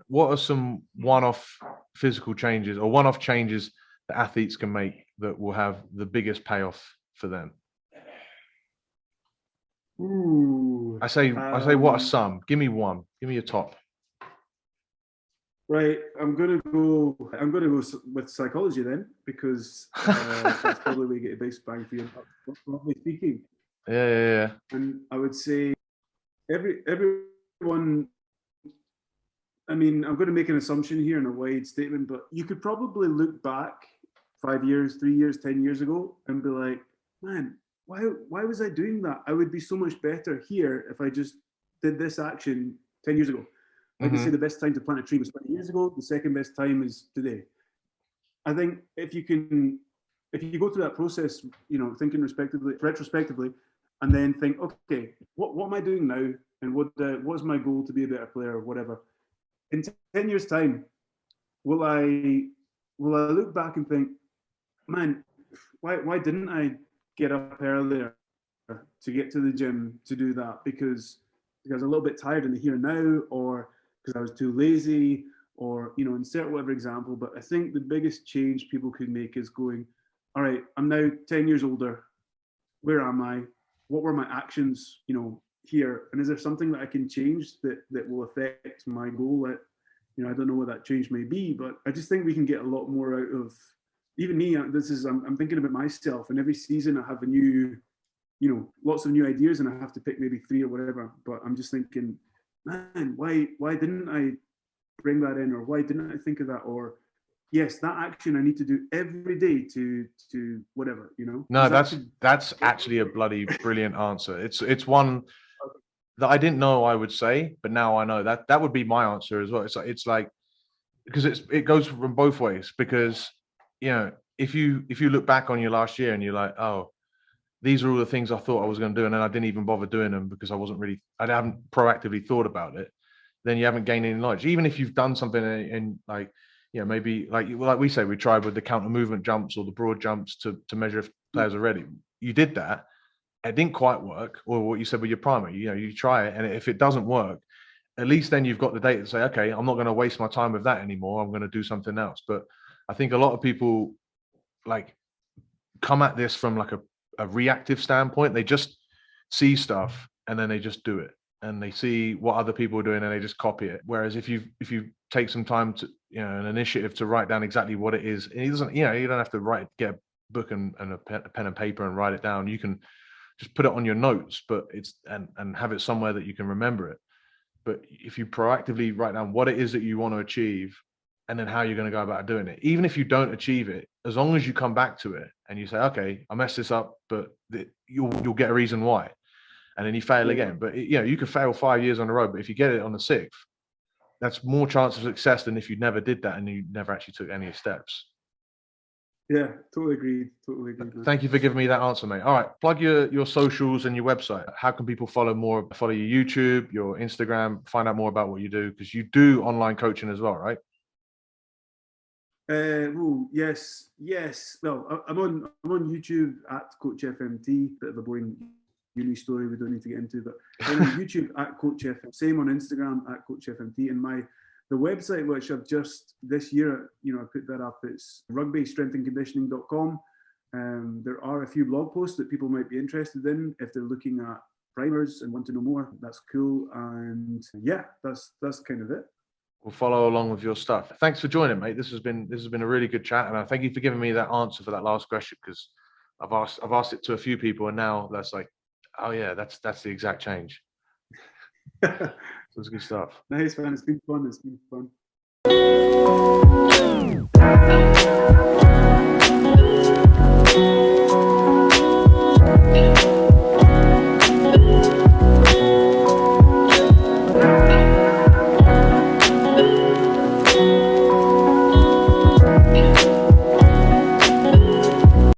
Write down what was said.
what are some one-off physical changes or one-off changes that athletes can make that will have the biggest payoff for them? Ooh. I say, what are some? Give me one. Give me a top. Right, I'm gonna go with psychology then, because that's probably where you get the biggest bang for your buck, roughly speaking. Yeah. And I would say everyone. I mean, I'm going to make an assumption here in a wide statement, but you could probably look back 5 years, 3 years, 10 years ago, and be like, man, why was I doing that? I would be so much better here if I just did this action 10 years ago. Like they say, the best time to plant a tree was 20 years ago. The second best time is today. I think if you go through that process, thinking retrospectively, and then think, okay, what am I doing now, and what's my goal to be a better player or whatever. In 10 years' time, will I look back and think, man, why didn't I get up earlier to get to the gym to do that? Because I was a little bit tired in the here and now, or because I was too lazy, or insert whatever example. But I think the biggest change people could make is going, all right, I'm now 10 years older. Where am I? What were my actions, here? And is there something that I can change that will affect my goal? I don't know what that change may be, but I just think we can get a lot more out of, even me. I'm thinking about myself, and every season I have a new, lots of new ideas, and I have to pick maybe 3 or whatever. But I'm just thinking, man, why didn't I bring that in, or why didn't I think of that? Or yes, that action I need to do every day to whatever, No, that's actually a bloody brilliant answer. It's one that I didn't know I would say, but now I know that would be my answer as well. It's like because it goes from both ways, because if you look back on your last year and you're like, oh, these are all the things I thought I was going to do, and then I didn't even bother doing them because I haven't proactively thought about it, then you haven't gained any knowledge. Even if you've done something in like, maybe like we say, we tried with the counter movement jumps or the broad jumps to measure if players are ready. You did that. It didn't quite work, or what you said with your primary, you try it, and if it doesn't work, at least then you've got the data to say, okay, I'm not going to waste my time with that anymore. I'm going to do something else. But I think a lot of people like come at this from like a reactive standpoint. They just see stuff and then they just do it, and they see what other people are doing and they just copy it. Whereas if you take some time to, an initiative to write down exactly what it is, it doesn't, you don't have to get a book and a pen and paper and write it down. You can just put it on your notes, but and have it somewhere that you can remember it. But if you proactively write down what it is that you want to achieve, and then how you're going to go about doing it, even if you don't achieve it, as long as you come back to it and you say, okay, I messed this up, but you'll get a reason why, and then you fail again. But you could fail 5 years on the road, but if you get it on the 6th, that's more chance of success than if you never did that and you never actually took any steps. Yeah, totally agreed. Thank you for giving me that answer, mate. All right, plug your socials and your website. How can people follow your YouTube, your Instagram, find out more about what you do? Because you do online coaching as well, right? Yes. Well, I'm on YouTube at Coach FMT. Bit of a boring uni story we don't need to get into, but on YouTube at Coach FMT. Same on Instagram at Coach FMT. And the website, which I've just this year, I put that up. It's rugbystrengthandconditioning.com. There are a few blog posts that people might be interested in if they're looking at primers and want to know more. That's cool. And yeah, that's kind of it. We'll follow along with your stuff. Thanks for joining, mate. This has been a really good chat, and I thank you for giving me that answer for that last question, because I've asked it to a few people, and now that's like, oh yeah, that's the exact change. So it's good stuff. Nice, man. It's been fun.